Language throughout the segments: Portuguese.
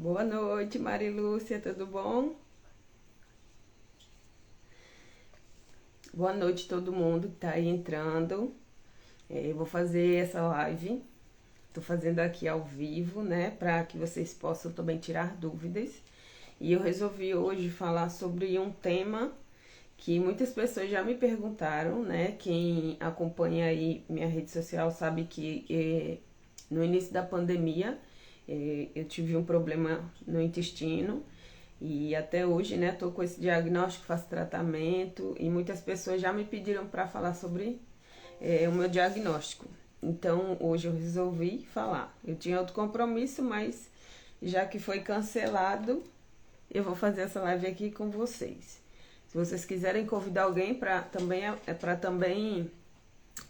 Boa noite, Marilúcia, tudo bom? Boa noite todo mundo que tá aí entrando. Eu vou fazer essa live, tô fazendo aqui ao vivo, né, para que vocês possam também tirar dúvidas. E eu resolvi hoje falar sobre um tema que muitas pessoas já me perguntaram, né? Quem acompanha aí minha rede social sabe que no início da pandemia eu tive um problema no intestino e até hoje, né, tô com esse diagnóstico, faço tratamento e muitas pessoas já me pediram para falar sobre o meu diagnóstico. Então hoje eu resolvi falar. Eu tinha outro compromisso, mas já que foi cancelado, eu vou fazer essa live aqui com vocês. Se vocês quiserem convidar alguém para também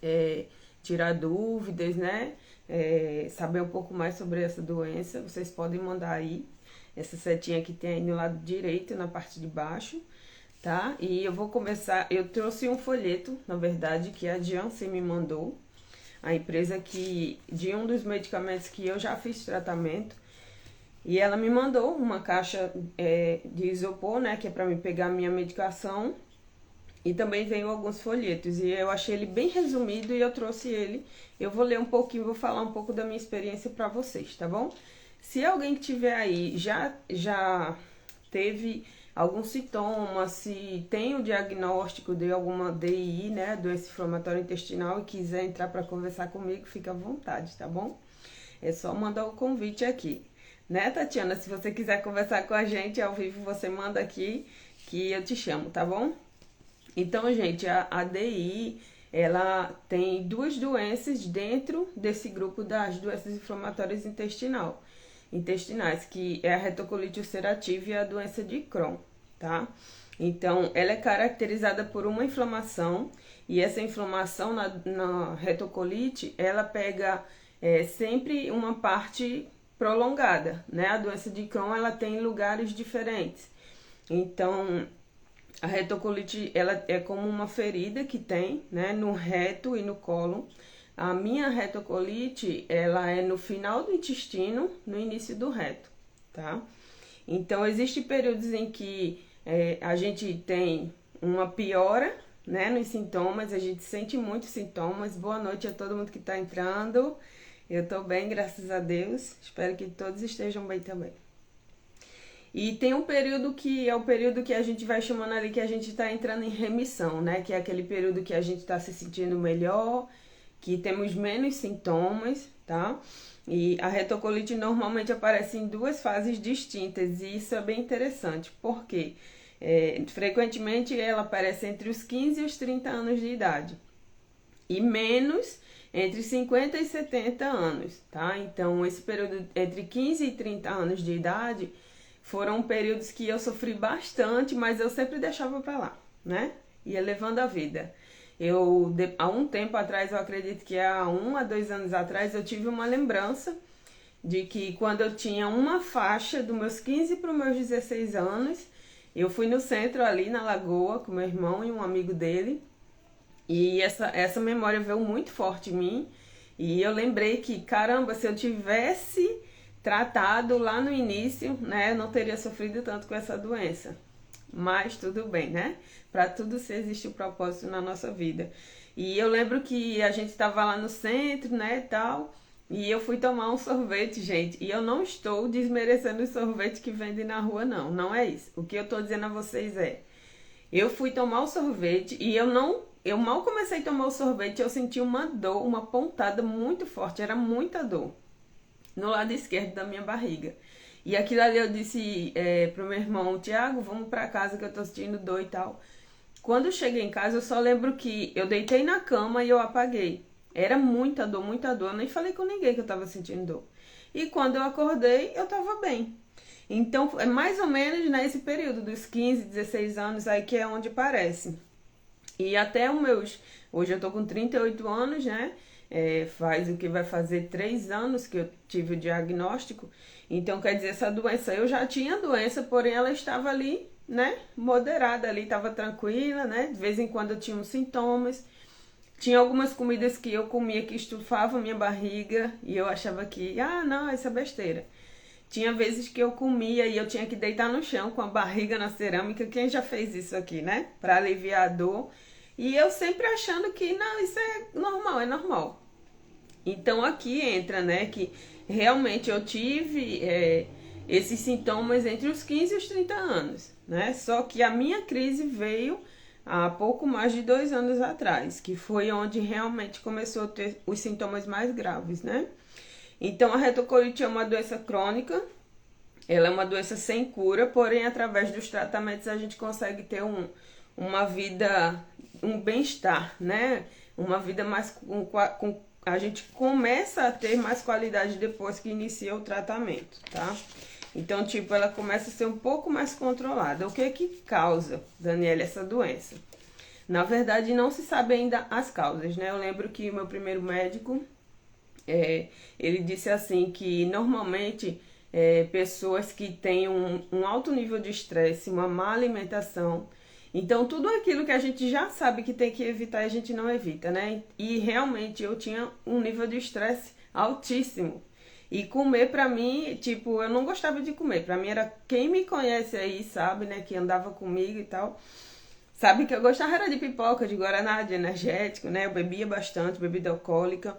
é, tirar dúvidas, né? Saber um pouco mais sobre essa doença, vocês podem mandar aí. Essa setinha que tem aí no lado direito, na parte de baixo, tá? E eu vou começar. Eu trouxe um folheto, na verdade, que a Janssen me mandou, a empresa de um dos medicamentos que eu já fiz tratamento. E ela me mandou uma caixa de isopor, né, que é para me pegar a minha medicação. E também veio alguns folhetos. E eu achei ele bem resumido e eu trouxe ele. Eu vou ler um pouquinho, vou falar um pouco da minha experiência para vocês, tá bom? Se alguém que tiver aí já teve algum sintoma, se tem o diagnóstico de alguma DI, né, doença inflamatória intestinal, e quiser entrar para conversar comigo, fica à vontade, tá bom? É só mandar o convite aqui. Né, Tatiana? Se você quiser conversar com a gente ao vivo, você manda aqui que eu te chamo, tá bom? Então, gente, a DI, ela tem duas doenças dentro desse grupo das doenças inflamatórias intestinais, que é a retocolite ulcerativa e a doença de Crohn, tá? Então, ela é caracterizada por uma inflamação, e essa inflamação na retocolite, ela pega sempre uma parte prolongada, né? A doença de Crohn, ela tem lugares diferentes. Então, a retocolite, ela é como uma ferida que tem, né, no reto e no cólon. A minha retocolite, ela é no final do intestino, no início do reto, tá? Então, existem períodos em que a gente tem uma piora, né, nos sintomas, a gente sente muitos sintomas. Boa noite a todo mundo que está entrando. Eu tô bem, graças a Deus. Espero que todos estejam bem também. E tem um período que é o período que a gente vai chamando ali que a gente tá entrando em remissão, né? Que é aquele período que a gente tá se sentindo melhor, que temos menos sintomas, tá? E a retocolite normalmente aparece em duas fases distintas e isso é bem interessante, porque frequentemente ela aparece entre os 15 e os 30 anos de idade e menos entre 50 e 70 anos, tá? Então, esse período entre 15 e 30 anos de idade foram períodos que eu sofri bastante, mas eu sempre deixava pra lá, né? Ia levando a vida. Há um tempo atrás, eu acredito que há 1 a 2 anos atrás, eu tive uma lembrança de que quando eu tinha uma faixa dos meus 15 para os meus 16 anos, eu fui no centro ali na Lagoa com meu irmão e um amigo dele. E essa memória veio muito forte em mim. E eu lembrei que, caramba, se eu tivesse tratado lá no início, né, eu não teria sofrido tanto com essa doença. Mas tudo bem, né? Para tudo se existe um propósito na nossa vida. E eu lembro que a gente estava lá no centro, né, e tal. E eu fui tomar um sorvete, gente. E eu não estou desmerecendo os sorvetes que vendem na rua, não. Não é isso. O que eu estou dizendo a vocês é: eu fui tomar o sorvete e eu mal comecei a tomar o sorvete, eu senti uma dor, uma pontada muito forte, era muita dor no lado esquerdo da minha barriga. E aquilo ali eu disse pro meu irmão, Tiago, vamos pra casa que eu tô sentindo dor e tal. Quando eu cheguei em casa, eu só lembro que eu deitei na cama e eu apaguei. Era muita dor, muita dor. Eu nem falei com ninguém que eu tava sentindo dor. E quando eu acordei, eu tava bem. Então, é mais ou menos nesse período dos 15, 16 anos aí que é onde parece. E até os meus... Hoje eu tô com 38 anos, né? Faz o que vai fazer 3 anos que eu tive o diagnóstico. Então, quer dizer, essa doença... Eu já tinha doença, porém ela estava ali, né? Moderada ali, estava tranquila, né? De vez em quando eu tinha uns sintomas. Tinha algumas comidas que eu comia que estufavam minha barriga. E eu achava que, não, isso é besteira. Tinha vezes que eu comia e eu tinha que deitar no chão com a barriga na cerâmica. Quem já fez isso aqui, né? Para aliviar a dor. E eu sempre achando que, não, isso é normal, é normal. Então aqui entra, né, que realmente eu tive esses sintomas entre os 15 e os 30 anos, né? Só que a minha crise veio há pouco mais de 2 anos atrás, que foi onde realmente começou a ter os sintomas mais graves, né? Então a retocolite é uma doença crônica, ela é uma doença sem cura, porém através dos tratamentos a gente consegue ter uma vida, um bem-estar, né? Uma vida mais a gente começa a ter mais qualidade depois que inicia o tratamento, tá? Então, tipo, ela começa a ser um pouco mais controlada. O que que causa, Daniela, essa doença? Na verdade, não se sabe ainda as causas, né? Eu lembro que o meu primeiro médico, ele disse assim que normalmente pessoas que têm um alto nível de estresse, uma má alimentação, então tudo aquilo que a gente já sabe que tem que evitar, a gente não evita, né? E realmente eu tinha um nível de estresse altíssimo. E comer pra mim, tipo, eu não gostava de comer. Pra mim era quem me conhece aí, sabe, né, que andava comigo e tal. Sabe que eu gostava era de pipoca, de guaraná, de energético, né? Eu bebia bastante, bebida alcoólica.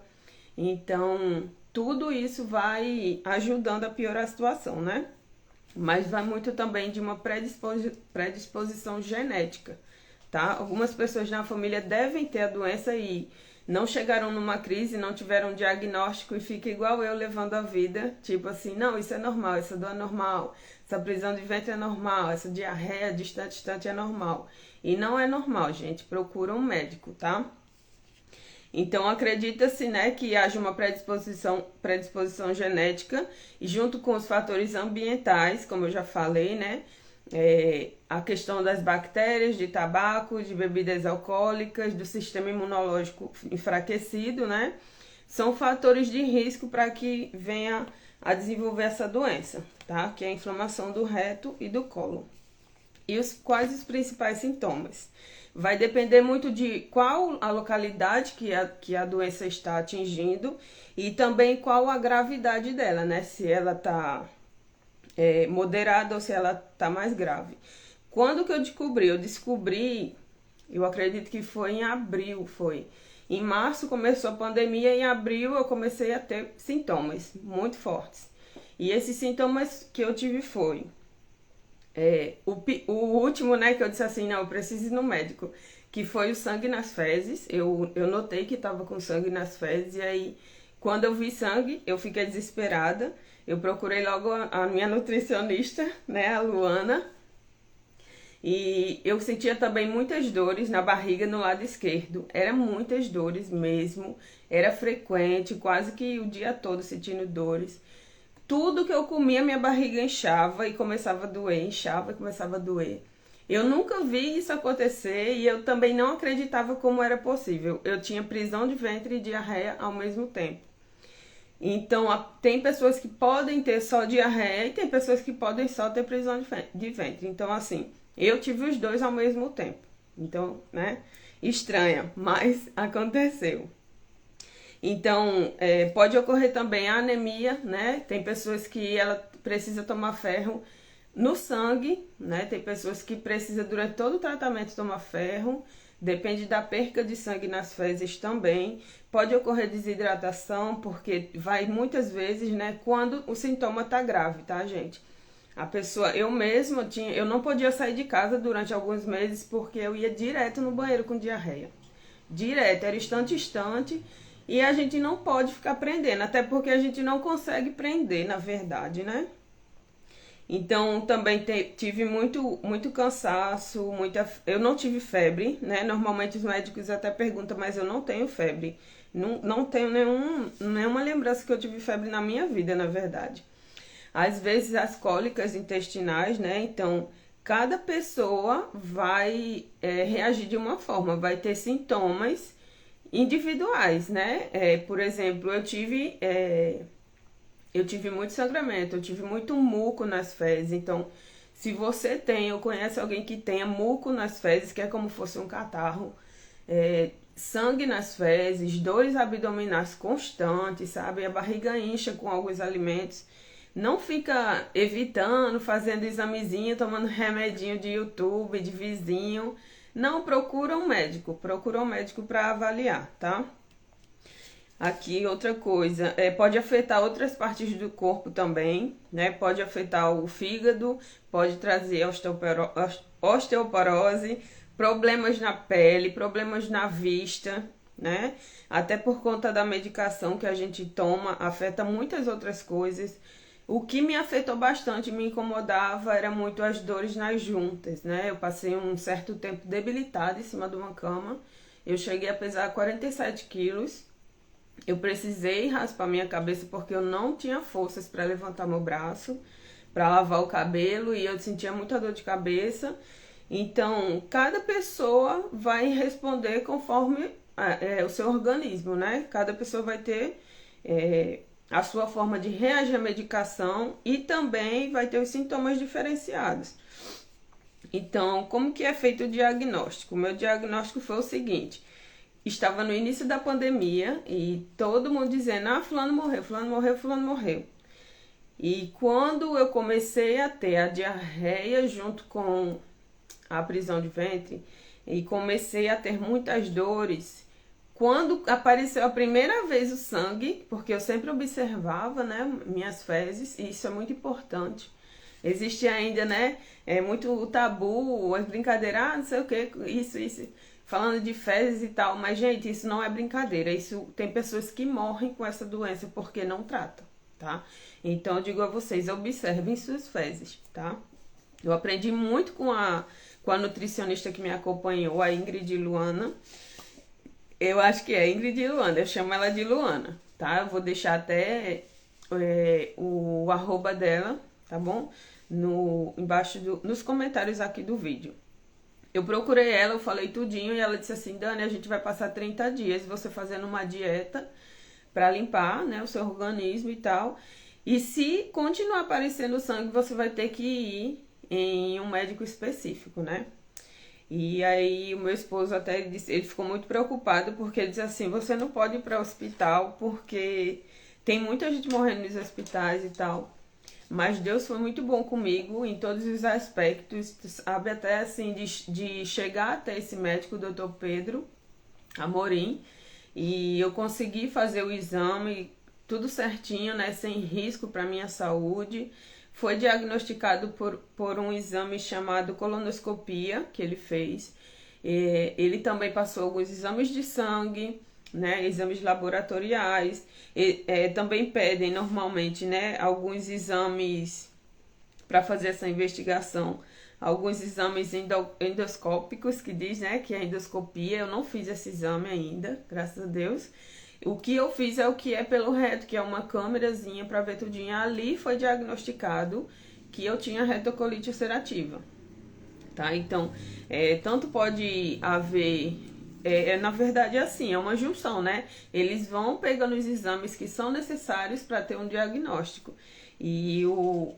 Então, tudo isso vai ajudando a piorar a situação, né? Mas vai muito também de uma predisposição genética, tá? Algumas pessoas na família devem ter a doença e não chegaram numa crise, não tiveram um diagnóstico e fica igual eu levando a vida, tipo assim, não, isso é normal, essa dor é normal, essa prisão de ventre é normal, essa diarreia distante é normal. E não é normal, gente, procura um médico, tá? Então acredita-se, né, que haja uma predisposição genética e junto com os fatores ambientais, como eu já falei, né, a questão das bactérias, de tabaco, de bebidas alcoólicas, do sistema imunológico enfraquecido, né, são fatores de risco para que venha a desenvolver essa doença, tá? Que é a inflamação do reto e do cólon. E quais os principais sintomas? Vai depender muito de qual a localidade que a doença está atingindo e também qual a gravidade dela, né? Se ela está moderada ou se ela está mais grave. Quando que eu descobri? Eu acredito que foi em abril, foi. Em março começou a pandemia, em abril eu comecei a ter sintomas muito fortes. E esses sintomas que eu tive foi o último, né, que eu disse assim, não, eu preciso ir no médico, que foi o sangue nas fezes. Eu notei que estava com sangue nas fezes, e aí, quando eu vi sangue, eu fiquei desesperada. Eu procurei logo a minha nutricionista, né, a Luana, e eu sentia também muitas dores na barriga no lado esquerdo. Eram muitas dores mesmo, era frequente, quase que o dia todo sentindo dores. Tudo que eu comia, minha barriga inchava e começava a doer, inchava e começava a doer. Eu nunca vi isso acontecer e eu também não acreditava como era possível. Eu tinha prisão de ventre e diarreia ao mesmo tempo. Então, tem pessoas que podem ter só diarreia e tem pessoas que podem só ter prisão de ventre. Então, assim, eu tive os dois ao mesmo tempo. Então, né, estranha, mas aconteceu. Então, pode ocorrer também a anemia, né? Tem pessoas que ela precisa tomar ferro no sangue, né? Tem pessoas que precisam durante todo o tratamento tomar ferro. Depende da perca de sangue nas fezes também. Pode ocorrer desidratação, porque vai muitas vezes, né? Quando o sintoma tá grave, tá, gente? A pessoa, eu mesma eu não podia sair de casa durante alguns meses porque eu ia direto no banheiro com diarreia. Direto, era instante. E a gente não pode ficar prendendo, até porque a gente não consegue prender, na verdade, né? Então, também tive muito cansaço, eu não tive febre, né? Normalmente os médicos até perguntam, mas eu não tenho febre. Não tenho nenhuma lembrança que eu tive febre na minha vida, na verdade. Às vezes as cólicas intestinais, né? Então, cada pessoa vai reagir de uma forma, vai ter sintomas individuais, né? Por exemplo, eu tive muito sangramento, eu tive muito muco nas fezes. Então, se você tem ou conhece alguém que tenha muco nas fezes, que é como se fosse um catarro, sangue nas fezes, dores abdominais constantes, sabe? A barriga incha com alguns alimentos. Não fica evitando, fazendo examezinho, tomando remedinho de YouTube, de vizinho. Não, procura um médico para avaliar, tá? Aqui outra coisa, pode afetar outras partes do corpo também, né? Pode afetar o fígado, pode trazer osteoporose, problemas na pele, problemas na vista, né? Até por conta da medicação que a gente toma, afeta muitas outras coisas. O que me afetou bastante, me incomodava, era muito as dores nas juntas, né? Eu passei um certo tempo debilitada em cima de uma cama. Eu cheguei a pesar 47 quilos. Eu precisei raspar minha cabeça porque eu não tinha forças para levantar meu braço, para lavar o cabelo e eu sentia muita dor de cabeça. Então, cada pessoa vai responder conforme o seu organismo, né? Cada pessoa vai ter a sua forma de reagir à medicação e também vai ter os sintomas diferenciados. Então, como que é feito o diagnóstico? O meu diagnóstico foi o seguinte: estava no início da pandemia e todo mundo dizendo, fulano morreu, fulano morreu, fulano morreu. E quando eu comecei a ter a diarreia junto com a prisão de ventre e comecei a ter muitas dores, quando apareceu a primeira vez o sangue, porque eu sempre observava, né, minhas fezes, e isso é muito importante. Existe ainda, né, muito tabu, as brincadeiras, não sei o que, isso, falando de fezes e tal, mas, gente, isso não é brincadeira, isso tem pessoas que morrem com essa doença porque não tratam, tá? Então, eu digo a vocês, observem suas fezes, tá? Eu aprendi muito com a nutricionista que me acompanhou, a Ingrid Luana. Eu acho que é Ingrid Luana, eu chamo ela de Luana, tá? Eu vou deixar até o arroba dela, tá bom? Embaixo nos comentários aqui do vídeo. Eu procurei ela, eu falei tudinho e ela disse assim, Dani, a gente vai passar 30 dias você fazendo uma dieta para limpar, né, o seu organismo e tal. E se continuar aparecendo sangue, você vai ter que ir em um médico específico, né? E aí o meu esposo até disse, ele ficou muito preocupado porque ele disse assim, você não pode ir para o hospital porque tem muita gente morrendo nos hospitais e tal. Mas Deus foi muito bom comigo em todos os aspectos, sabe? Até assim, de chegar até esse médico, o Dr. Pedro Amorim, e eu consegui fazer o exame, tudo certinho, né? Sem risco para minha saúde. Foi diagnosticado por um exame chamado colonoscopia, que ele fez. Ele também passou alguns exames de sangue, né, exames laboratoriais, também pedem normalmente, né, alguns exames para fazer essa investigação, alguns exames endoscópicos, que diz, né, que é endoscopia. Eu não fiz esse exame ainda, graças a Deus. O que eu fiz é o que é pelo reto, que é uma câmerazinha para ver tudinho. Ali foi diagnosticado que eu tinha retocolite ulcerativa, tá? Então, tanto pode haver... na verdade, assim, é uma junção, né? Eles vão pegando os exames que são necessários para ter um diagnóstico. E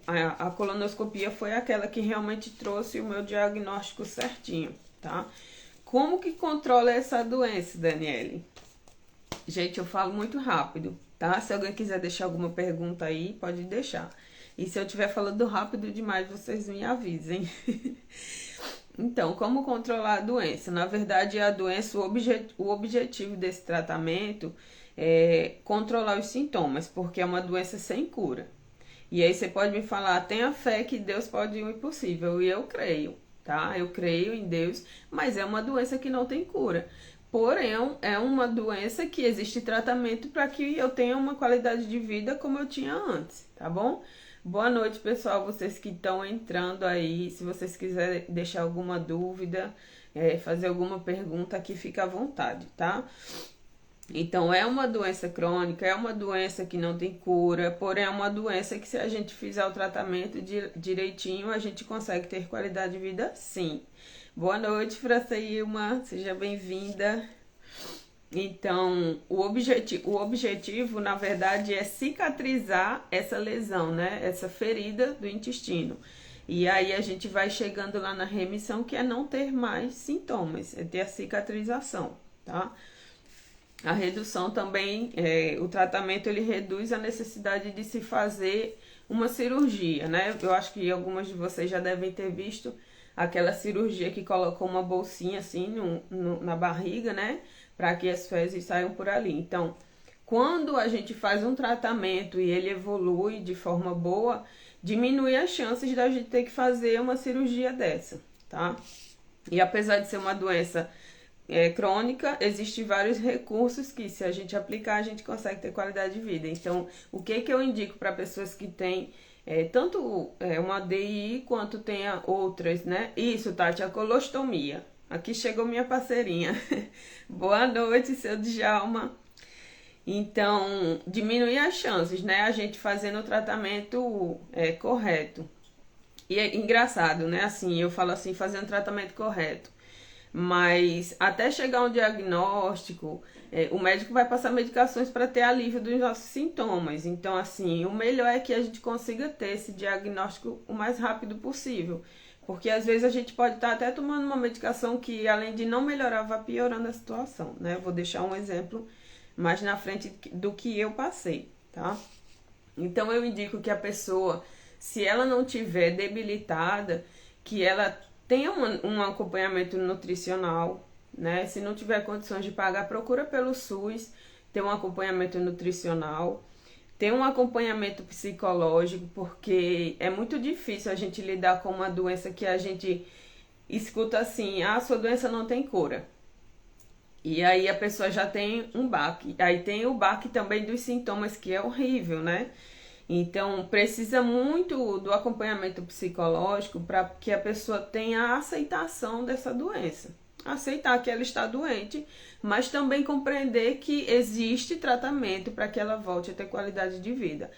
a colonoscopia foi aquela que realmente trouxe o meu diagnóstico certinho, tá? Como que controla essa doença, Daniele? Gente, eu falo muito rápido, tá? Se alguém quiser deixar alguma pergunta aí, pode deixar. E se eu estiver falando rápido demais, vocês me avisem. Então, como controlar a doença? Na verdade, a doença, o objetivo desse tratamento é controlar os sintomas, porque é uma doença sem cura. E aí você pode me falar, tenha fé que Deus pode o impossível, e eu creio, tá? Eu creio em Deus, mas é uma doença que não tem cura. Porém, é uma doença que existe tratamento para que eu tenha uma qualidade de vida como eu tinha antes, tá bom? Boa noite, pessoal, vocês que estão entrando aí. Se vocês quiserem deixar alguma dúvida, fazer alguma pergunta aqui, fica à vontade, tá? Então, é uma doença crônica, é uma doença que não tem cura, porém é uma doença que se a gente fizer o tratamento direitinho, a gente consegue ter qualidade de vida, sim. Boa noite, Francilma, seja bem-vinda. Então, o objetivo, na verdade, é cicatrizar essa lesão, né? Essa ferida do intestino. E aí a gente vai chegando lá na remissão, que é não ter mais sintomas, é ter a cicatrização, tá? A redução também, o tratamento ele reduz a necessidade de se fazer uma cirurgia, né? Eu acho que algumas de vocês já devem ter visto aquela cirurgia que colocou uma bolsinha assim na barriga, né? Para que as fezes saiam por ali. Então, quando a gente faz um tratamento e ele evolui de forma boa, diminui as chances da gente ter que fazer uma cirurgia dessa, tá? E apesar de ser uma doença crônica, existem vários recursos que, se a gente aplicar, a gente consegue ter qualidade de vida. Então, o que eu indico para pessoas que têm tanto uma DI quanto tenha outras, né? Isso, Tati, a colostomia. Aqui chegou minha parceirinha. Boa noite, seu Djalma. Então, diminui as chances, né? A gente fazendo o tratamento correto. E é engraçado, né? Assim, eu falo assim, fazendo o tratamento correto. Mas até chegar um diagnóstico, o médico vai passar medicações para ter alívio dos nossos sintomas. Então, assim, o melhor é que a gente consiga ter esse diagnóstico o mais rápido possível. Porque às vezes a gente pode estar até tomando uma medicação que, além de não melhorar, vai piorando a situação, né? Vou deixar um exemplo mais na frente do que eu passei, tá? Então, eu indico que a pessoa, se ela não tiver debilitada, que ela tenha um acompanhamento nutricional, né? Se não tiver condições de pagar, procura pelo SUS, ter um acompanhamento nutricional, ter um acompanhamento psicológico, porque é muito difícil a gente lidar com uma doença que a gente escuta assim, ah, sua doença não tem cura. E aí a pessoa já tem um baque. Aí tem o baque também dos sintomas, que é horrível, né? Então, precisa muito do acompanhamento psicológico para que a pessoa tenha a aceitação dessa doença. Aceitar que ela está doente, mas também compreender que existe tratamento para que ela volte a ter qualidade de vida.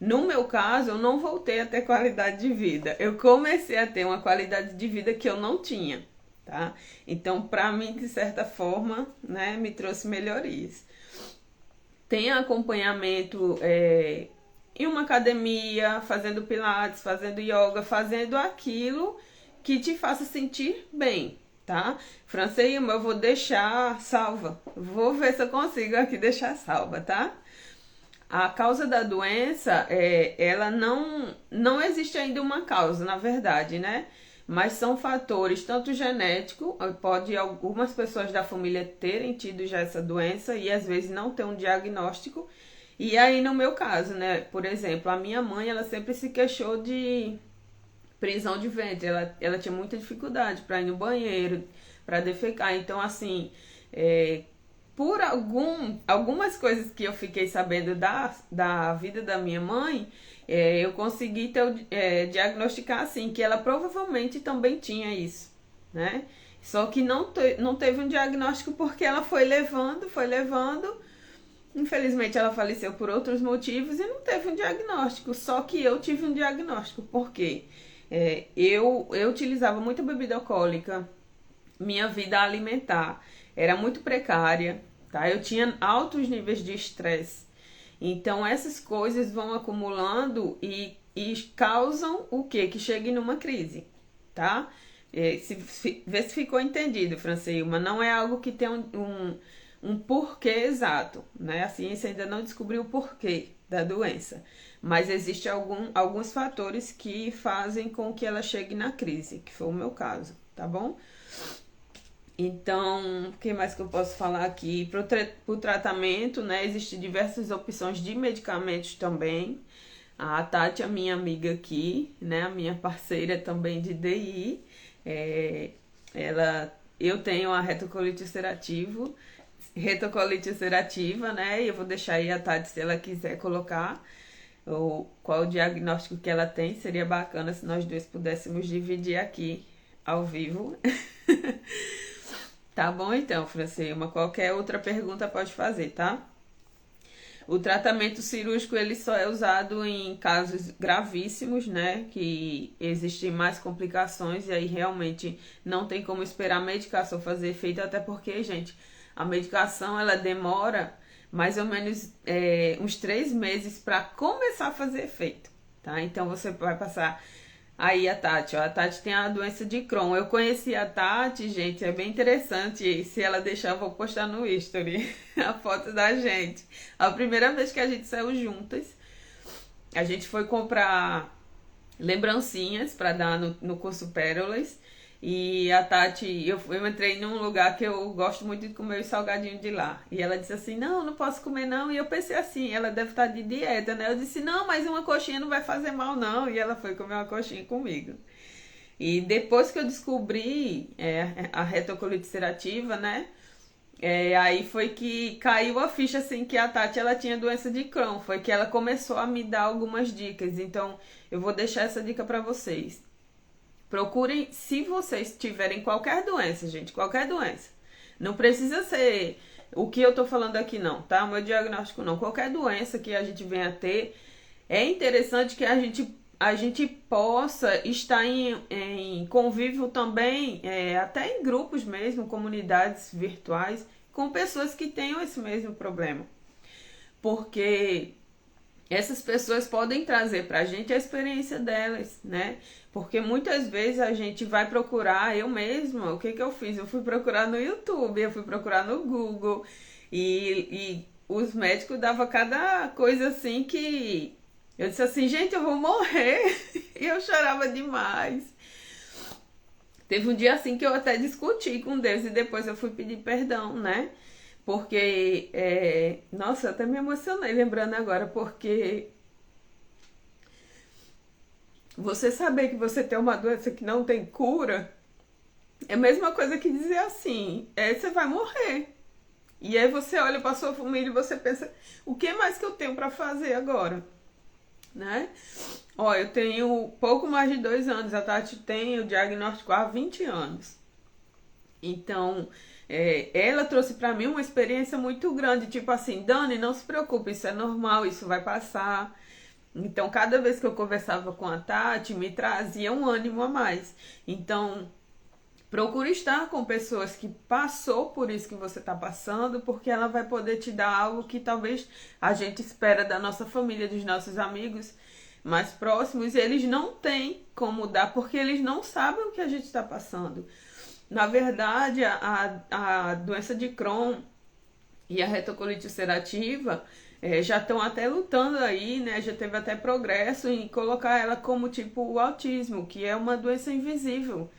No meu caso, eu não voltei a ter qualidade de vida. Eu comecei a ter uma qualidade de vida que eu não tinha, tá? Então, para mim, de certa forma, né, me trouxe melhorias. Tem acompanhamento em uma academia, fazendo pilates, fazendo yoga, fazendo aquilo que te faça sentir bem, tá? Franceilma, eu vou deixar salva. Vou ver se eu consigo aqui deixar salva, tá? A causa da doença, ela não existe ainda uma causa, na verdade, né? Mas são fatores tanto genético, pode algumas pessoas da família terem tido já essa doença e às vezes não ter um diagnóstico. E aí, no meu caso, né, por exemplo, a minha mãe, ela sempre se queixou de prisão de ventre, ela tinha muita dificuldade para ir no banheiro, para defecar, então, assim, por algumas coisas que eu fiquei sabendo da vida da minha mãe, eu consegui diagnosticar, assim, que ela provavelmente também tinha isso, né, só que não teve um diagnóstico porque ela foi levando. Infelizmente ela faleceu por outros motivos e não teve um diagnóstico. Só que eu tive um diagnóstico. Por quê? Eu utilizava muita bebida alcoólica, minha vida alimentar era muito precária, tá? Eu tinha altos níveis de estresse. Então essas coisas vão acumulando e causam o quê? Que chegue numa crise, tá? Vê se ficou entendido, Franceilma. Não é algo que tem um porquê exato, né? A ciência ainda não descobriu o porquê da doença, mas existem alguns fatores que fazem com que ela chegue na crise, que foi o meu caso, tá bom? Então, o que mais que eu posso falar aqui? Para o tratamento, né? Existem diversas opções de medicamentos também. A Tati, a minha amiga aqui, né? A minha parceira também de DI, eu tenho a retocolite ulcerativa, né? E eu vou deixar aí a Tati, se ela quiser colocar qual o diagnóstico que ela tem. Seria bacana se nós dois pudéssemos dividir aqui ao vivo. Tá bom então, Francilma? Qualquer outra pergunta pode fazer, tá? O tratamento cirúrgico ele só é usado em casos gravíssimos, né? Que existem mais complicações e aí realmente não tem como esperar a medicação fazer efeito, até porque, gente, a medicação ela demora mais ou menos uns 3 meses para começar a fazer efeito, tá? Então você vai passar Aí a Tati, ó, a Tati tem a doença de Crohn. Eu conheci a Tati, gente, é bem interessante. Se ela deixar, eu vou postar no History a foto da gente. A primeira vez que a gente saiu juntas, a gente foi comprar lembrancinhas para dar no curso Pérolas. E a Tati, eu entrei num lugar que eu gosto muito de comer os salgadinhos de lá. E ela disse assim, não, não posso comer não. E eu pensei assim, ela deve estar de dieta, né? Eu disse, não, mas uma coxinha não vai fazer mal não. E ela foi comer uma coxinha comigo. E depois que eu descobri a retocolite ulcerativa, né? Aí foi que caiu a ficha assim que a Tati ela tinha doença de Crohn. Foi que ela começou a me dar algumas dicas. Então eu vou deixar essa dica para vocês. Procurem, se vocês tiverem qualquer doença, gente, qualquer doença. Não precisa ser o que eu tô falando aqui, não, tá? O meu diagnóstico não. Qualquer doença que a gente venha a ter, é interessante que a gente possa estar em convívio também, até em grupos mesmo, comunidades virtuais, com pessoas que tenham esse mesmo problema. Porque essas pessoas podem trazer pra gente a experiência delas, né? Porque muitas vezes a gente vai procurar, eu mesma, o que que eu fiz? Eu fui procurar no YouTube, eu fui procurar no Google e os médicos davam cada coisa assim que eu disse assim, gente, eu vou morrer. E eu chorava demais. Teve um dia assim que eu até discuti com Deus e depois eu fui pedir perdão, né? Porque, nossa, eu até me emocionei lembrando agora, porque você saber que você tem uma doença que não tem cura é a mesma coisa que dizer assim, você vai morrer. E aí você olha para sua família e você pensa, o que mais que eu tenho para fazer agora? Né? Ó, eu tenho pouco mais de 2 anos, a Tati tem o diagnóstico há 20 anos. Então, ela trouxe para mim uma experiência muito grande, tipo assim, Dani, não se preocupe, isso é normal, isso vai passar. Então, cada vez que eu conversava com a Tati, me trazia um ânimo a mais. Então, procure estar com pessoas que passou por isso que você está passando, porque ela vai poder te dar algo que talvez a gente espera da nossa família, dos nossos amigos mais próximos, e eles não têm como dar, porque eles não sabem o que a gente está passando. Na verdade, a doença de Crohn e a retocolite ulcerativa já estão até lutando aí, né? Já teve até progresso em colocar ela como tipo o autismo, que é uma doença invisível.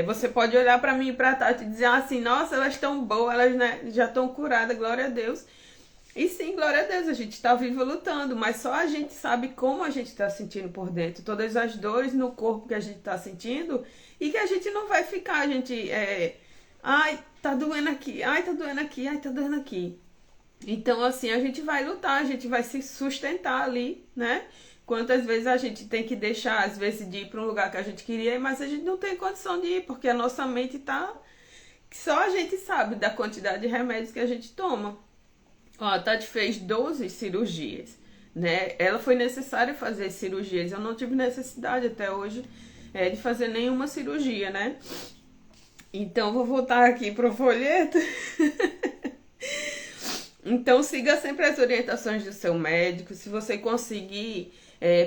Você pode olhar para mim e para a Tati e dizer assim, nossa, elas estão boas, elas, né, já estão curadas, glória a Deus. E sim, glória a Deus, a gente está vivo lutando, mas só a gente sabe como a gente está sentindo por dentro, todas as dores no corpo que a gente está sentindo e que a gente não vai ficar, a gente, ai, tá doendo aqui, ai, tá doendo aqui, ai, tá doendo aqui. Então, assim, a gente vai lutar, a gente vai se sustentar ali, né? Quantas vezes a gente tem que deixar, às vezes, de ir para um lugar que a gente queria, mas a gente não tem condição de ir, porque a nossa mente tá. Só a gente sabe da quantidade de remédios que a gente toma. Ó, a Tati fez 12 cirurgias, né? Ela foi necessário fazer cirurgias. Eu não tive necessidade até hoje de fazer nenhuma cirurgia, né? Então, vou voltar aqui pro folheto. Então, siga sempre as orientações do seu médico. Se você conseguir,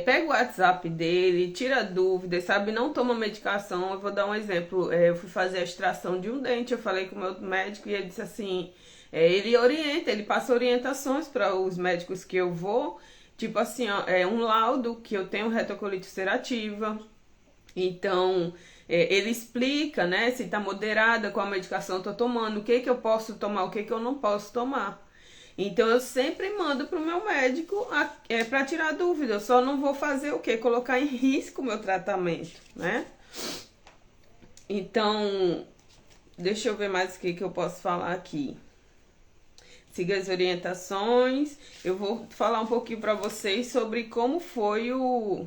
pega o WhatsApp dele, tira dúvidas, sabe? Não toma medicação. Eu vou dar um exemplo. Eu fui fazer a extração de um dente, eu falei com o meu médico e ele disse assim, ele orienta, ele passa orientações para os médicos que eu vou, tipo assim, ó, um laudo que eu tenho retocolite ulcerativa. Então, ele explica, né, se tá moderada, qual medicação eu tô tomando, o que que eu posso tomar, o que que eu não posso tomar. Então, eu sempre mando pro meu médico para tirar dúvida. Eu só não vou fazer o quê? Colocar em risco o meu tratamento, né? Então, deixa eu ver mais o que eu posso falar aqui. Siga as orientações. Eu vou falar um pouquinho para vocês sobre como foi o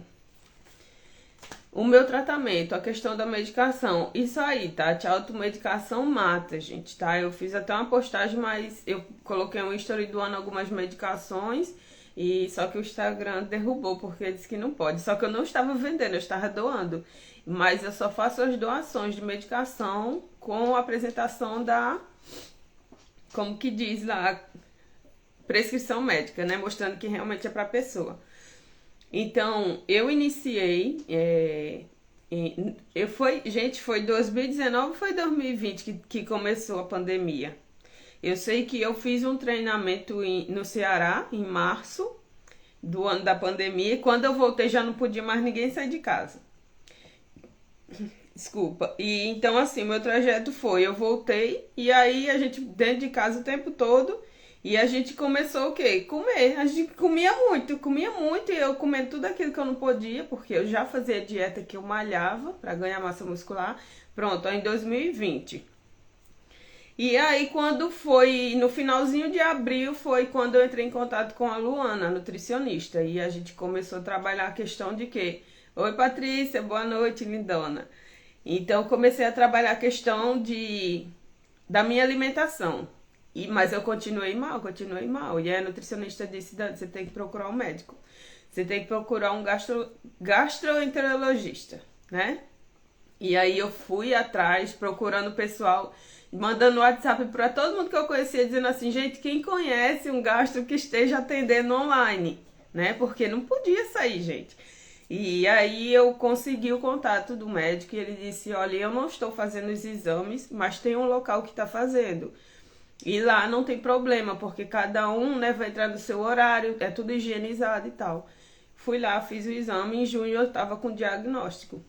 meu tratamento, a questão da medicação. Isso aí, tá? A automedicação mata, gente, tá? Eu fiz até uma postagem, mas eu coloquei um history doando algumas medicações, e só que o Instagram derrubou, porque disse que não pode. Só que eu não estava vendendo, eu estava doando. Mas eu só faço as doações de medicação com a apresentação como que diz lá, prescrição médica, né? Mostrando que realmente é pra pessoa. Então, eu iniciei, foi 2019 ou foi 2020 que começou a pandemia? Eu sei que eu fiz um treinamento no Ceará, em março do ano da pandemia, e quando eu voltei já não podia mais ninguém sair de casa. Desculpa. E então, assim, meu trajeto foi, eu voltei, e aí a gente dentro de casa o tempo todo, e a gente começou o quê? Comer. A gente comia muito, e eu comendo tudo aquilo que eu não podia, porque eu já fazia dieta que eu malhava para ganhar massa muscular. Pronto, aí em 2020. E aí, quando foi no finalzinho de abril, foi quando eu entrei em contato com a Luana, a nutricionista. E a gente começou a trabalhar a questão de quê? Oi, Patrícia, boa noite, lindona. Então, eu comecei a trabalhar a questão da minha alimentação. Mas eu continuei mal, continuei mal. E aí a nutricionista disse, "Dani, você tem que procurar um médico. Você tem que procurar um gastroenterologista, né? E aí eu fui atrás, procurando o pessoal, mandando WhatsApp para todo mundo que eu conhecia, dizendo assim, gente, quem conhece um gastro que esteja atendendo online, né? Porque não podia sair, gente. E aí eu consegui o contato do médico e ele disse, olha, eu não estou fazendo os exames, mas tem um local que está fazendo. E lá não tem problema, porque cada um, né, vai entrar no seu horário, é tudo higienizado e tal. Fui lá, fiz o exame, em junho eu estava com diagnóstico.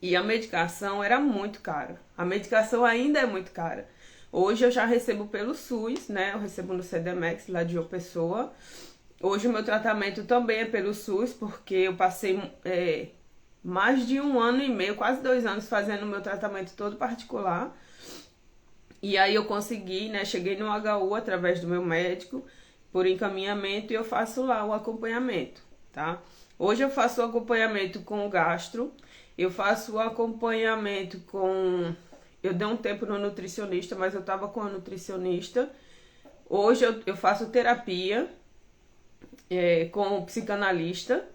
E a medicação era muito cara. A medicação ainda é muito cara. Hoje eu já recebo pelo SUS, né? Eu recebo no CDMEX lá de João Pessoa. Hoje o meu tratamento também é pelo SUS, porque eu passei mais de 1 ano e meio, quase 2 anos, fazendo o meu tratamento todo particular. E aí eu consegui, né? Cheguei no HU através do meu médico, por encaminhamento, e eu faço lá o acompanhamento, tá? Hoje eu faço o acompanhamento com o gastro, eu faço o acompanhamento com... Eu dei um tempo no nutricionista, mas eu tava com a nutricionista. Hoje eu faço terapia com o psicanalista.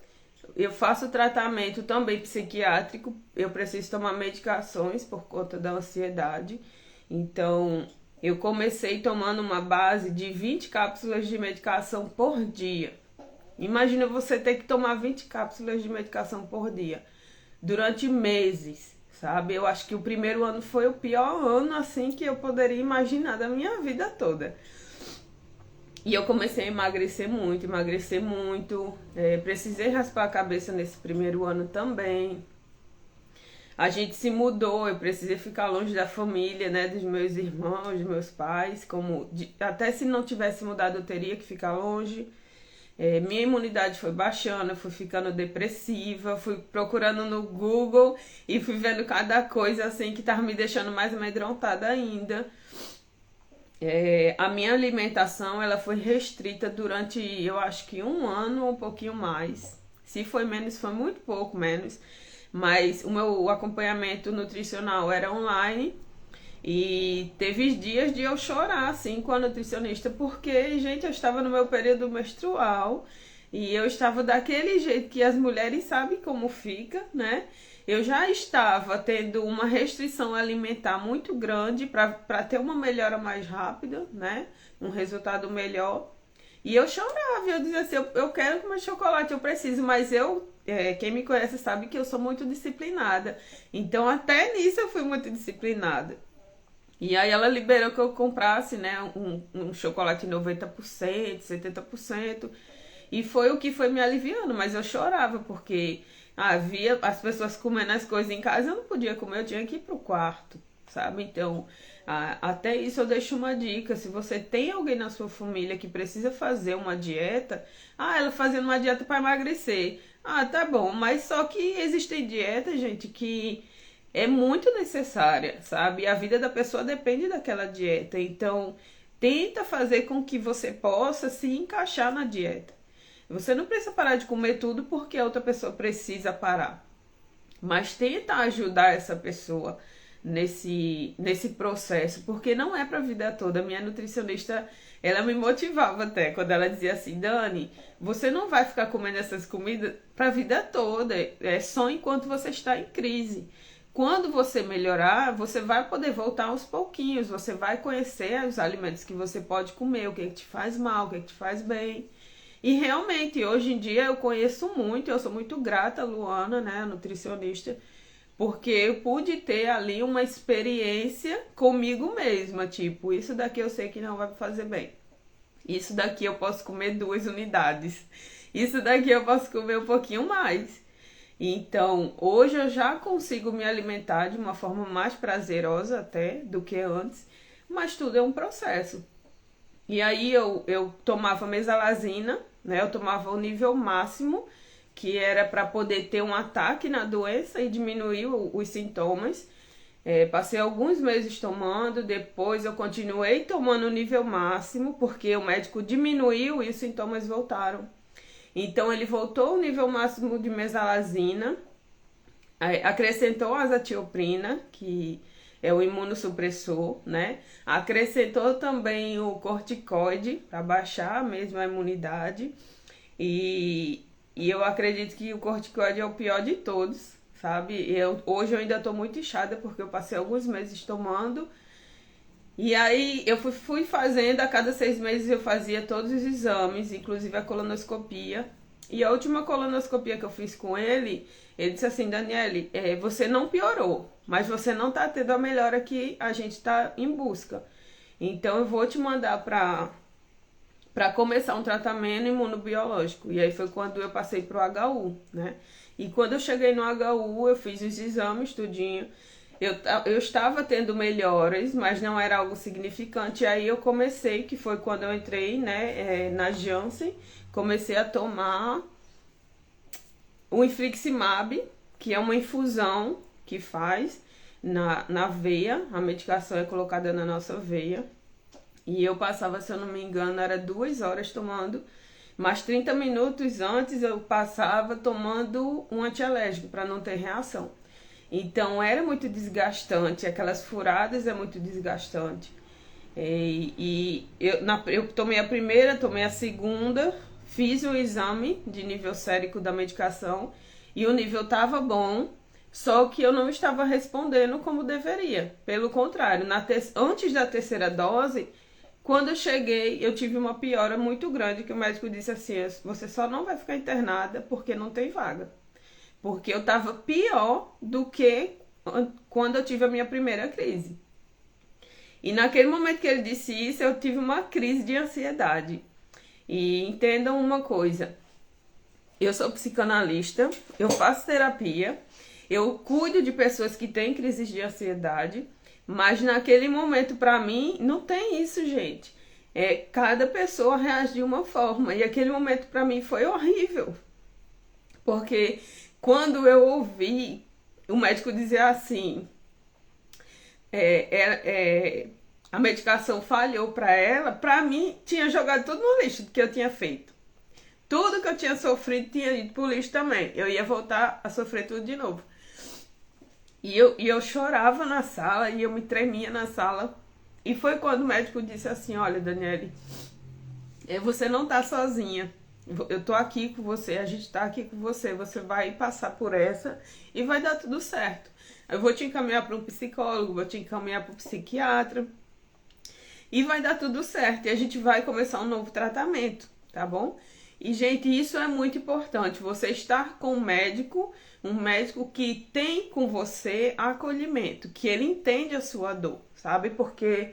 Eu faço tratamento também psiquiátrico. Eu preciso tomar medicações por conta da ansiedade. Então, eu comecei tomando uma base de 20 cápsulas de medicação por dia. Imagina você ter que tomar 20 cápsulas de medicação por dia durante meses, sabe? Eu acho que o primeiro ano foi o pior ano assim que eu poderia imaginar da minha vida toda. E eu comecei a emagrecer muito. Precisei raspar a cabeça nesse primeiro ano também. A gente se mudou, eu precisei ficar longe da família, né, dos meus irmãos, dos meus pais, até se não tivesse mudado eu teria que ficar longe. Minha imunidade foi baixando, eu fui ficando depressiva, fui procurando no Google e fui vendo cada coisa assim que tava me deixando mais amedrontada ainda. A minha alimentação ela foi restrita durante, eu acho que 1 ano ou um pouquinho mais. Se foi menos, foi muito pouco menos. Mas o meu acompanhamento nutricional era online e teve dias de eu chorar assim com a nutricionista, porque, gente, eu estava no meu período menstrual e eu estava daquele jeito que as mulheres sabem como fica, né? Eu já estava tendo uma restrição alimentar muito grande para ter uma melhora mais rápida, né? Um resultado melhor. E eu chorava, eu dizia assim, eu quero comer chocolate, eu preciso, mas quem me conhece sabe que eu sou muito disciplinada. Então até nisso eu fui muito disciplinada. E aí ela liberou que eu comprasse, né, um chocolate 90%, 70%. E foi o que foi me aliviando, mas eu chorava, porque havia as pessoas comendo as coisas em casa, eu não podia comer, eu tinha que ir pro quarto, sabe? Então, até isso eu deixo uma dica, se você tem alguém na sua família que precisa fazer uma dieta, ela fazendo uma dieta para emagrecer. Tá bom, mas só que existem dietas, gente, que é muito necessária, sabe? A vida da pessoa depende daquela dieta, então tenta fazer com que você possa se encaixar na dieta. Você não precisa parar de comer tudo porque a outra pessoa precisa parar. Mas tenta ajudar essa pessoa nesse processo, porque não é para a vida toda. Minha nutricionista, ela me motivava até, quando ela dizia assim, Dani, você não vai ficar comendo essas comidas para a vida toda, é só enquanto você está em crise. Quando você melhorar, você vai poder voltar aos pouquinhos, você vai conhecer os alimentos que você pode comer, o que te faz mal, o que te faz bem. E realmente, hoje em dia eu conheço muito, eu sou muito grata a Luana, né, a nutricionista, porque eu pude ter ali uma experiência comigo mesma, tipo, isso daqui eu sei que não vai me fazer bem. Isso daqui eu posso comer 2 unidades. Isso daqui eu posso comer um pouquinho mais. Então, hoje eu já consigo me alimentar de uma forma mais prazerosa até do que antes, mas tudo é um processo. E aí eu tomava mesalazina, né? Eu tomava o nível máximo, que era para poder ter um ataque na doença e diminuir os sintomas. Passei alguns meses tomando, depois eu continuei tomando o nível máximo, porque o médico diminuiu e os sintomas voltaram. Então ele voltou ao nível máximo de mesalazina, acrescentou a azatioprina, que é o imunossupressor, né? Acrescentou também o corticoide para baixar mesmo a imunidade. E eu acredito que o corticoide é o pior de todos, sabe? Hoje eu ainda tô muito inchada porque eu passei alguns meses tomando. E aí eu fui fazendo, a cada 6 meses eu fazia todos os exames, inclusive a colonoscopia. E a última colonoscopia que eu fiz com ele disse assim, Daniele, você não piorou, mas você não tá tendo a melhora que a gente tá em busca. Então eu vou te mandar para começar um tratamento imunobiológico. E aí foi quando eu passei pro HU, né? E quando eu cheguei no HU, eu fiz os exames, tudinho. Eu estava tendo melhoras, mas não era algo significante. E aí eu comecei, que foi quando eu entrei, né, na Janssen, comecei a tomar o infliximab, que é uma infusão que faz na veia. A medicação é colocada na nossa veia. E eu passava, se eu não me engano, era 2 horas tomando, mas 30 minutos antes eu passava tomando um antialérgico para não ter reação. Então era muito desgastante, aquelas furadas é muito desgastante. Eu tomei a primeira, tomei a segunda, fiz o exame de nível sérico da medicação e o nível estava bom, só que eu não estava respondendo como deveria. Pelo contrário, antes da terceira dose, quando eu cheguei, eu tive uma piora muito grande, que o médico disse assim, você só não vai ficar internada porque não tem vaga. Porque eu estava pior do que quando eu tive a minha primeira crise. E naquele momento que ele disse isso, eu tive uma crise de ansiedade. E entendam uma coisa, eu sou psicanalista, eu faço terapia, eu cuido de pessoas que têm crises de ansiedade, mas naquele momento, para mim, não tem isso, gente. Cada pessoa reage de uma forma. E aquele momento, para mim, foi horrível. Porque quando eu ouvi o médico dizer assim, a medicação falhou para ela, para mim, tinha jogado tudo no lixo do que eu tinha feito. Tudo que eu tinha sofrido tinha ido pro lixo também. Eu ia voltar a sofrer tudo de novo. E eu chorava na sala, e eu me tremia na sala. E foi quando o médico disse assim, olha, Daniele, você não tá sozinha. Eu tô aqui com você, a gente tá aqui com você. Você vai passar por essa e vai dar tudo certo. Eu vou te encaminhar para um psicólogo, vou te encaminhar para um psiquiatra. E vai dar tudo certo. E a gente vai começar um novo tratamento, tá bom? E, gente, isso é muito importante. Você estar com um médico que tem com você acolhimento, que ele entende a sua dor, sabe? Porque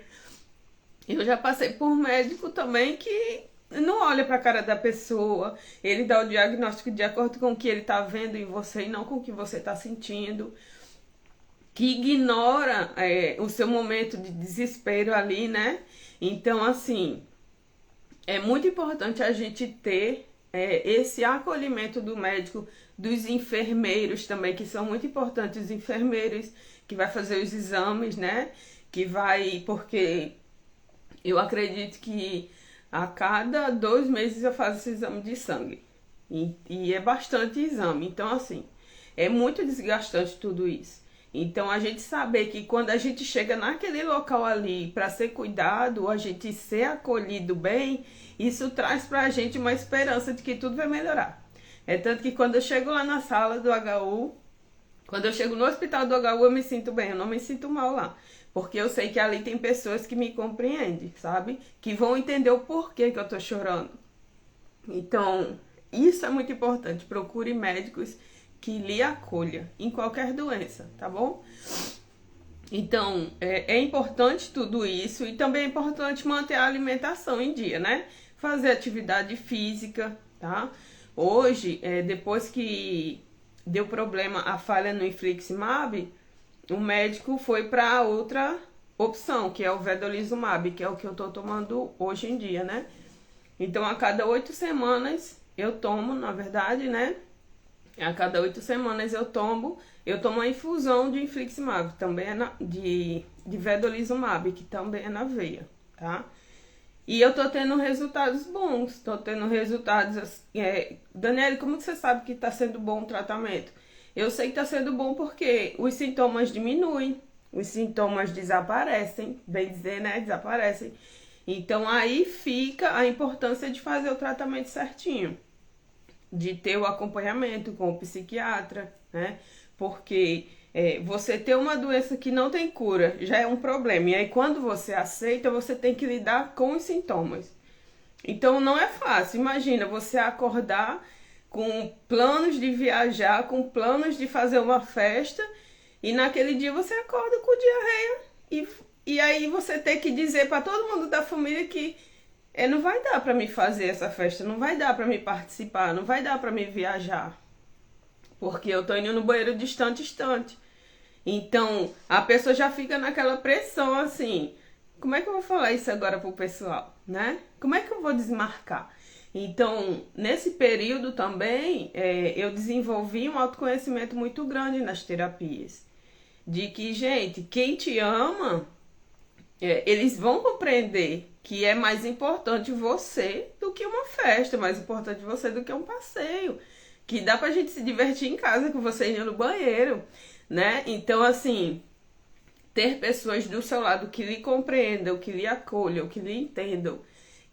eu já passei por um médico também que não olha para a cara da pessoa, ele dá o diagnóstico de acordo com o que ele está vendo em você e não com o que você está sentindo, que ignora o seu momento de desespero ali, né? Então, assim, é muito importante a gente ter esse acolhimento do médico, dos enfermeiros também, que são muito importantes, os enfermeiros que vai fazer os exames, né? Porque eu acredito que a cada 2 meses eu faço esse exame de sangue. E é bastante exame. Então, assim, é muito desgastante tudo isso. Então, a gente saber que quando a gente chega naquele local ali para ser cuidado, a gente ser acolhido bem, isso traz pra gente uma esperança de que tudo vai melhorar. É tanto que quando eu chego lá na sala do HU, quando eu chego no hospital do HU, eu me sinto bem, eu não me sinto mal lá. Porque eu sei que ali tem pessoas que me compreendem, sabe? Que vão entender o porquê que eu tô chorando. Então, isso é muito importante. Procure médicos que lhe acolha em qualquer doença, tá bom? Então, é importante tudo isso e também é importante manter a alimentação em dia, né? Fazer atividade física, tá? Hoje, depois que deu problema a falha no infliximab, o médico foi para outra opção, que é o vedolizumab, que é o que eu tô tomando hoje em dia, né? Então, a cada 8 semanas eu tomo, na verdade, né? A cada 8 semanas eu tomo a infusão de infliximab, também é de vedolizumab, que também é na veia, tá? E eu tô tendo resultados bons, tô tendo resultados. Daniele, como você sabe que tá sendo bom o tratamento? Eu sei que tá sendo bom porque os sintomas diminuem, os sintomas desaparecem, bem dizer, né? Desaparecem. Então aí fica a importância de fazer o tratamento certinho, de ter o acompanhamento com o psiquiatra, né? Porque você ter uma doença que não tem cura já é um problema. E aí, quando você aceita, você tem que lidar com os sintomas. Então, não é fácil. Imagina você acordar com planos de viajar, com planos de fazer uma festa, e naquele dia você acorda com diarreia. E aí você tem que dizer para todo mundo da família que não vai dar para me fazer essa festa, não vai dar para me participar, não vai dar para me viajar, porque eu tô indo no banheiro distante. Então, a pessoa já fica naquela pressão assim, como é que eu vou falar isso agora pro pessoal, né? Como é que eu vou desmarcar? Então, nesse período também, eu desenvolvi um autoconhecimento muito grande nas terapias. De que, gente, quem te ama, eles vão compreender que é mais importante você do que uma festa, mais importante você do que um passeio. Que dá pra gente se divertir em casa com você indo no banheiro, né? Então, assim, ter pessoas do seu lado que lhe compreendam, que lhe acolham, que lhe entendam,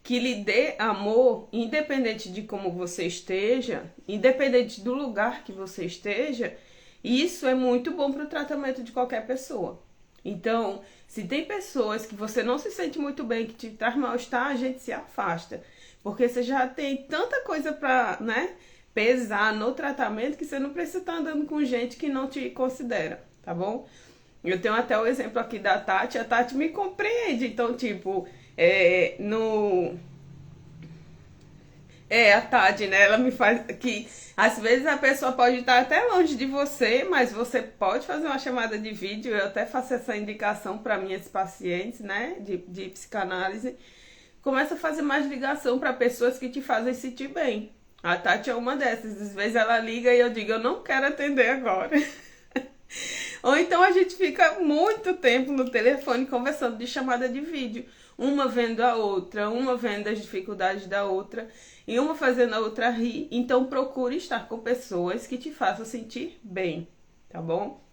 que lhe dê amor, independente de como você esteja, independente do lugar que você esteja, isso é muito bom para o tratamento de qualquer pessoa. Então, se tem pessoas que você não se sente muito bem, que te traz mal-estar, a gente se afasta. Porque você já tem tanta coisa para, né, pesar no tratamento que você não precisa estar andando com gente que não te considera, tá bom? Eu tenho até o exemplo aqui da Tati, a Tati me compreende, então, tipo, a Tati, né? Ela me faz que às vezes a pessoa pode estar até longe de você, mas você pode fazer uma chamada de vídeo. Eu até faço essa indicação para minhas pacientes, né? De psicanálise. Começa a fazer mais ligação para pessoas que te fazem sentir bem. A Tati é uma dessas. Às vezes ela liga e eu digo, eu não quero atender agora. Ou então a gente fica muito tempo no telefone conversando de chamada de vídeo. Uma vendo a outra, uma vendo as dificuldades da outra e uma fazendo a outra rir. Então procure estar com pessoas que te façam sentir bem, tá bom?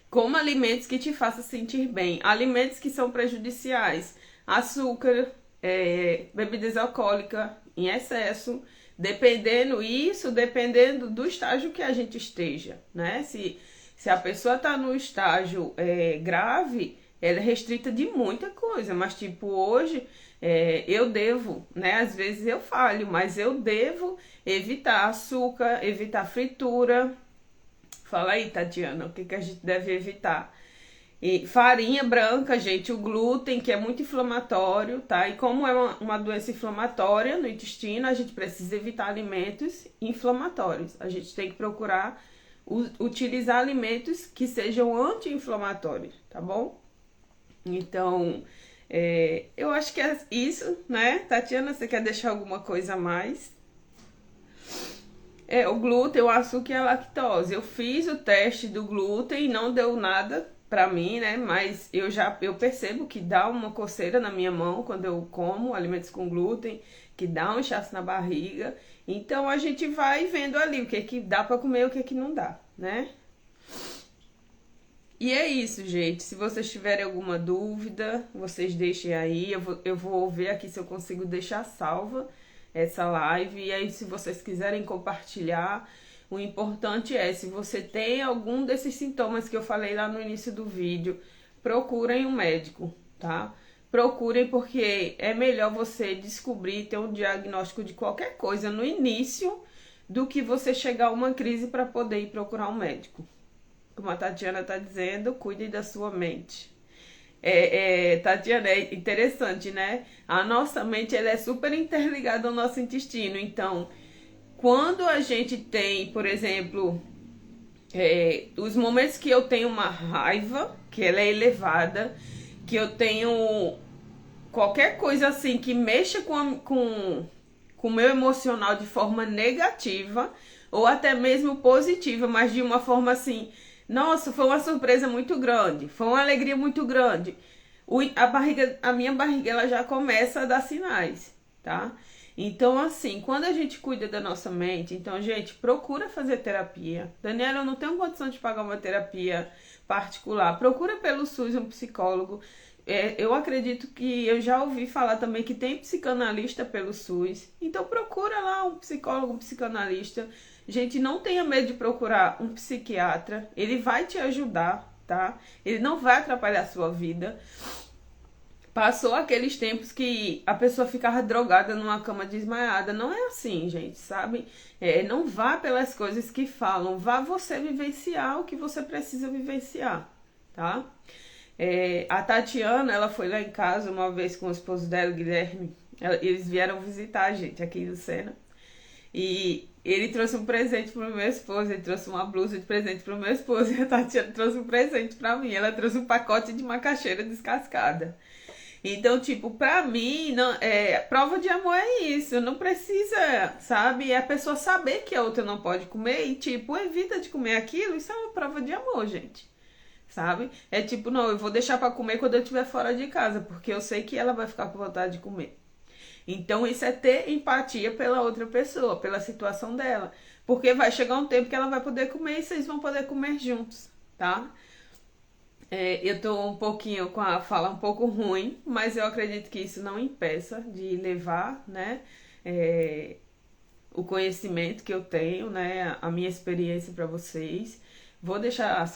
Coma alimentos que te façam sentir bem. Alimentos que são prejudiciais. Açúcar, bebidas alcoólicas em excesso. Dependendo do estágio que a gente esteja, né? Se a pessoa tá no estágio grave, ela é restrita de muita coisa, mas tipo, hoje eu devo, né? Às vezes eu falho, mas eu devo evitar açúcar, evitar fritura. Fala aí, Tatiana, o que a gente deve evitar? E farinha branca, gente, o glúten, que é muito inflamatório, tá? E como é uma doença inflamatória no intestino, a gente precisa evitar alimentos inflamatórios. A gente tem que procurar utilizar alimentos que sejam anti-inflamatórios, tá bom? Então, eu acho que é isso, né? Tatiana, você quer deixar alguma coisa a mais? O glúten, o açúcar e a lactose. Eu fiz o teste do glúten e não deu nada pra mim, né? Mas eu percebo que dá uma coceira na minha mão quando eu como alimentos com glúten, que dá um inchaço na barriga. Então a gente vai vendo ali o que dá pra comer e o que não dá, né? E é isso, gente. Se vocês tiverem alguma dúvida, vocês deixem aí. Eu vou ver aqui se eu consigo deixar salva essa live. E aí, se vocês quiserem compartilhar, o importante é, se você tem algum desses sintomas que eu falei lá no início do vídeo, procurem um médico, tá? procurem, porque é melhor você descobrir, ter um diagnóstico de qualquer coisa no início, do que você chegar a uma crise para poder ir procurar um médico. Como a Tatiana está dizendo, cuide da sua mente. Tatiana, é interessante, né? A nossa mente ela é super interligada ao nosso intestino. Então, quando a gente tem, por exemplo, os momentos que eu tenho uma raiva, que ela é elevada, que eu tenho qualquer coisa assim que mexa com o meu emocional de forma negativa, ou até mesmo positiva, mas de uma forma assim, nossa, foi uma surpresa muito grande, foi uma alegria muito grande. A minha barriga ela já começa a dar sinais, tá? Então, assim, quando a gente cuida da nossa mente, então, gente, procura fazer terapia. Daniela, eu não tenho condição de pagar uma terapia particular. Procura pelo SUS um psicólogo. Eu acredito que eu já ouvi falar também que tem psicanalista pelo SUS. Então procura lá um psicólogo, um psicanalista. Gente, não tenha medo de procurar um psiquiatra. Ele vai te ajudar, tá? Ele não vai atrapalhar a sua vida. Passou aqueles tempos que a pessoa ficava drogada numa cama desmaiada. Não é assim, gente, sabe? Não vá pelas coisas que falam. Vá você vivenciar o que você precisa vivenciar, tá? A Tatiana, ela foi lá em casa uma vez com o esposo dela, o Guilherme. Eles vieram visitar a gente aqui em Lucena. E ele trouxe um presente pro meu esposo. Ele trouxe uma blusa de presente pro meu esposo. E a Tatiana trouxe um presente pra mim. Ela trouxe um pacote de macaxeira descascada. Então, tipo, pra mim, não, prova de amor é isso. Não precisa, sabe? É a pessoa saber que a outra não pode comer e, tipo, evita de comer aquilo. Isso é uma prova de amor, gente. Sabe? É tipo, não, eu vou deixar pra comer quando eu estiver fora de casa, porque eu sei que ela vai ficar com vontade de comer. Então, isso é ter empatia pela outra pessoa, pela situação dela. Porque vai chegar um tempo que ela vai poder comer e vocês vão poder comer juntos, tá? Eu tô um pouquinho com a fala um pouco ruim, mas eu acredito que isso não impeça de levar, né, o conhecimento que eu tenho, né, a minha experiência para vocês. Vou deixar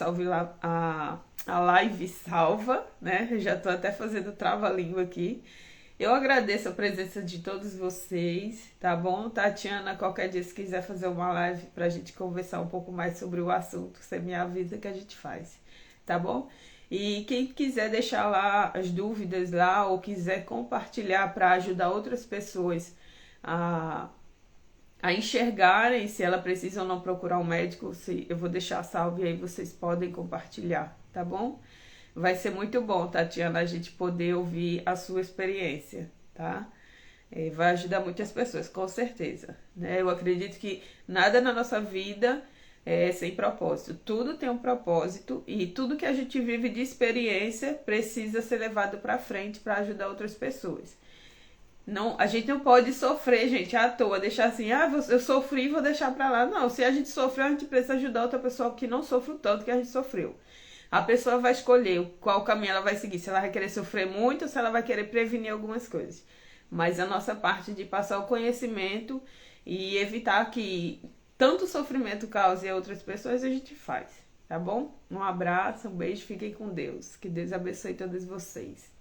a live salva, né? Eu já tô até fazendo trava-língua aqui. Eu agradeço a presença de todos vocês, tá bom? Tatiana, qualquer dia se quiser fazer uma live pra gente conversar um pouco mais sobre o assunto, você me avisa que a gente faz, tá bom? E quem quiser deixar lá as dúvidas lá ou quiser compartilhar para ajudar outras pessoas a, a enxergarem se ela precisa ou não procurar um médico, eu vou deixar salvo e aí vocês podem compartilhar, tá bom? Vai ser muito bom, Tatiana, a gente poder ouvir a sua experiência, tá? Vai ajudar muitas pessoas, com certeza, né? Eu acredito que nada na nossa vida é sem propósito. Tudo tem um propósito e tudo que a gente vive de experiência precisa ser levado para frente para ajudar outras pessoas. Não, a gente não pode sofrer, gente, à toa, deixar assim, eu sofri e vou deixar pra lá. Não, se a gente sofreu, a gente precisa ajudar outra pessoa que não sofre o tanto que a gente sofreu. A pessoa vai escolher qual caminho ela vai seguir, se ela vai querer sofrer muito ou se ela vai querer prevenir algumas coisas. Mas a nossa parte de passar o conhecimento e evitar que tanto sofrimento cause a outras pessoas, a gente faz, tá bom? Um abraço, um beijo, fiquem com Deus. Que Deus abençoe todos vocês.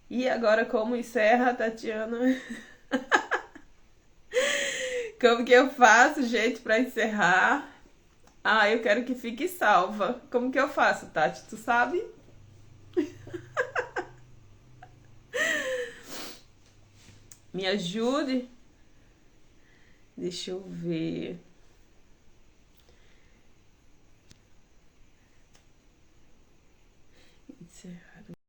E agora, como encerra, Tatiana? Como que eu faço, gente, pra encerrar? Eu quero que fique salva. Como que eu faço, Tati? Tu sabe? Me ajude? Deixa eu ver. Encerrar.